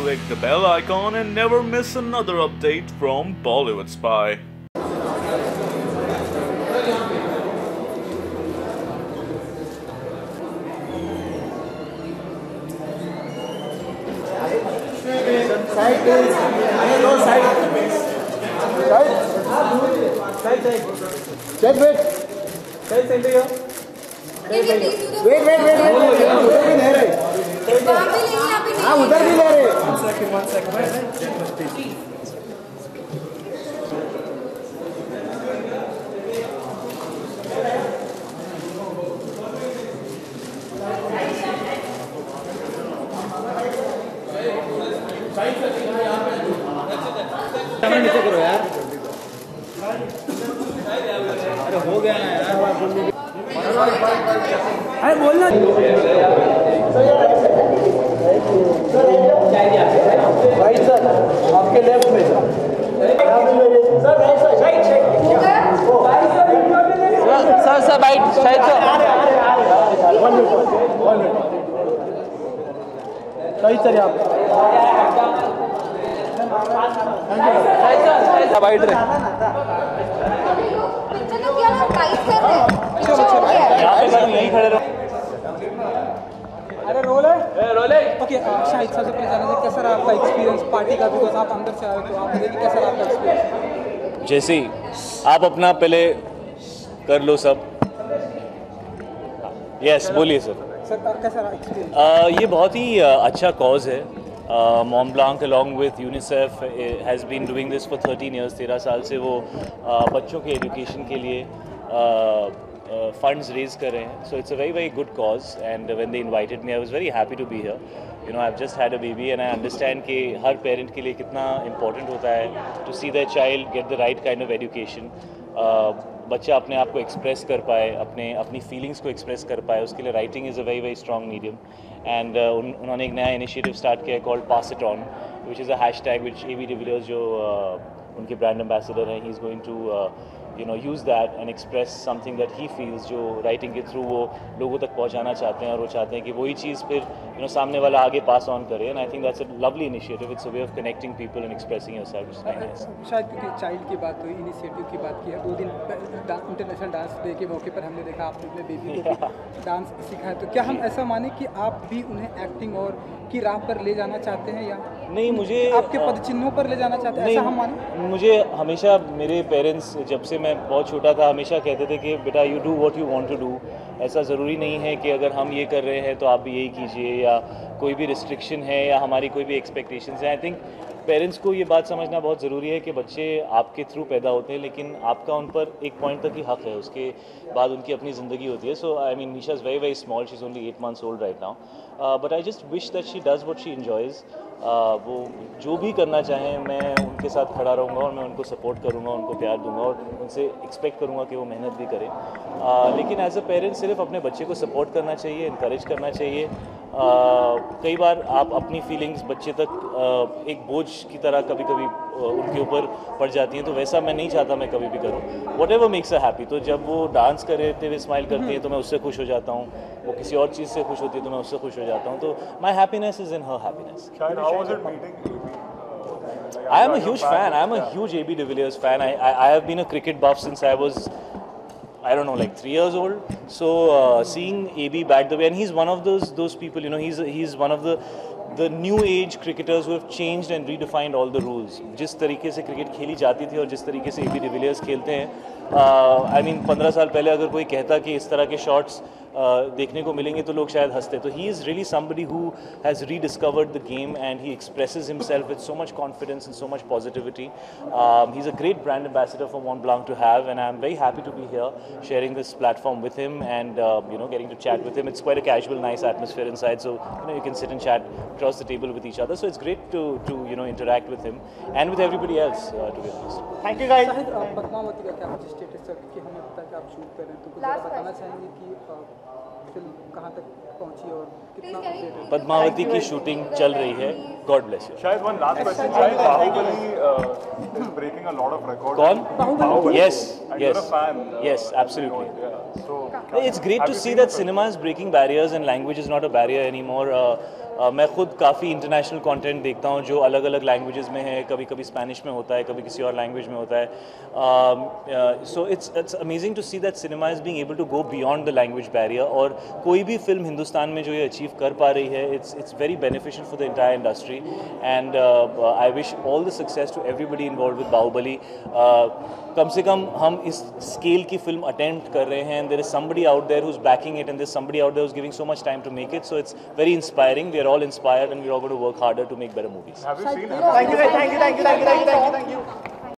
click the bell icon and never miss another update from Bollywood Spy. उधर भी ले रहे। नीचे करो यार। अरे हो गया ना यार। अरे बोलना। राइट सर, आपके लेफ्ट में sir right sir sir right side sir सही सर यहाँ पे वाइड रहे यहीं खड़े रहो। अरे रोल है ओके। शाहिद सबसे पहले जाना चाहिए कैसा रहा आपका एक्सपीरियंस पार्टी का, बिकॉज आप अंदर से आए तो आप बताइए कैसा रहा आपका एक्सपीरियंस। जैसे ही आप अपना पहले कर लो सब। यस बोलिए सर। कैसा रहा एक्सपीरियंस? ये बहुत ही अच्छा कॉज है। Mont Blanc along with UNICEF has been doing this for 13 years। 13 साल से वो बच्चों के एजुकेशन के लिए funds raise कर रहे हैं। So it's a very good cause and when they invited me I was very happy to be here। You know I've just had a baby and I understand कि हर parent के लिए कितना important होता है to see their child get the right kind of education। बच्चा अपने आप को एक्सप्रेस कर पाए, अपनी फीलिंग्स को एक्सप्रेस कर पाए, उसके लिए writing is a very strong medium. And उन्होंने एक नया इनिशिएटिव स्टार्ट किया है called pass it on, which is a hashtag which AB de Villiers जो उनके ब्रांड एम्बेसडर हैं, he is going to use that and express something that he feels, जो writing के थ्रू वो लोगों तक पहुँचाना चाहते हैं और वो चाहते हैं कि वही चीज़ फिर सामने वाला आगे पास ऑन करे। And I think that's a lovely initiative. It's a way of connecting people and expressing yourself. शायद क्योंकि चाइल्ड की बात हुई, इनिशिएटिव की बात की है, 2 दिन इंटरनेशनल डांस डे के मौके पर हमने देखा आपने अपने बेबी को डांस सिखाया, तो क्या हम ऐसा माने कि आप भी उन्हें एक्टिंग और की राह पर ले जाना चाहते हैं या नहीं? मुझे आपके पदचिन्हों पर ले जाना चाहते हैं, ऐसा हम माने? मुझे हमेशा मेरे पेरेंट्स जब से मैं बहुत छोटा था हमेशा कहते थे कि बेटा you do what you want to do. ऐसा ज़रूरी नहीं है कि अगर हम ये कर रहे हैं तो आप भी यही कीजिए, या कोई भी रिस्ट्रिक्शन है या हमारी कोई भी एक्सपेक्टेशंस हैं। आई थिंक पेरेंट्स को ये बात समझना बहुत ज़रूरी है कि बच्चे आपके थ्रू पैदा होते हैं लेकिन आपका उन पर एक पॉइंट तक ही हक है, उसके बाद उनकी अपनी ज़िंदगी होती है। So I mean Nisha is very small, she is only 8 months old right now, but I just wish that she does what she enjoys. वो जो भी करना चाहें मैं उनके साथ खड़ा रहूँगा और मैं उनको सपोर्ट करूँगा, उनको प्यार दूंगा और उनसे एक्सपेक्ट करूँगा कि वो मेहनत भी करें। लेकिन एज अ पेरेंट सिर्फ अपने बच्चे को सपोर्ट करना चाहिए, इनकरेज करना चाहिए। कई बार आप अपनी फीलिंग्स बच्चे तक एक बोझ की तरह कभी कभी उनके ऊपर पड़ जाती हैं, तो वैसा मैं नहीं चाहता मैं कभी भी करूँ। What ever makes a happy, तो जब वो डांस करते हुए स्माइल करती है तो मैं उससे खुश हो जाता हूँ, वो किसी और चीज़ से खुश होती है तो मैं उससे खुश हो जाता हूँ। तो my happiness is in her happiness. I am a huge fan. I am a huge AB de Villiers fan. I have been a cricket buff since I was, I don't know, like 3 years old. So seeing AB back the way, and he's one of those people. He's one of the new age cricketers who have changed and redefined all the rules. जिस तरीके से cricket खेली जाती थी और जिस तरीके से AB de Villiers खेलते हैं, I mean 15 साल पहले अगर कोई कहता कि इस तरह के शॉट्स देखने को मिलेंगे तो लोग शायद हंसते। तो he is really somebody who has rediscovered the game and he expresses himself with so much confidence and so much positivity. He is a great brand ambassador for Mont Blanc to have, and I am very happy to be here sharing this platform with him and getting to chat with him. It's quite a casual, nice atmosphere inside, so you can sit and chat across the table with each other. So it's great to interact with him and with everybody else, to be honest. Thank you guys. Padmavati का क्या status है कि हमें पता है कि आप shoot कर रहे हैं, तो कुछ बताना चाहेंगे कि फिल्म कहाँ तक पहुँची और कितना अपडेट है? पद्मावती की शूटिंग चल रही है। God bless you. शायद one last question. Baahubali is breaking a lot of records. कौन? Bahubali. Yes, You're a fan. yes, absolutely. Yeah. So It's great to see that cinema is breaking barriers and language is not a barrier anymore. मैं खुद काफ़ी international content देखता हूँ जो अलग अलग languages में है, कभी कभी स्पेनिश में होता है, कभी किसी और लैंग्वेज में होता है. So it's amazing to see that cinema is being able to go beyond the language barrier. और कोई भी फिल्म हिंदुस्तान में जो ये अचीव कर पा रही है, it's very beneficial for the entire industry. And I wish all the success to everybody involve with Baahubali. कम से कम हम इस स्केल की फिल्म अटेम्प्ट कर रहे हैं. There is somebody out there who is backing it, and there is somebody out there who is giving so much time to make it. So it's very inspiring. We are all inspired and we're all going to work harder to make better movies. Have you seen? Thank you.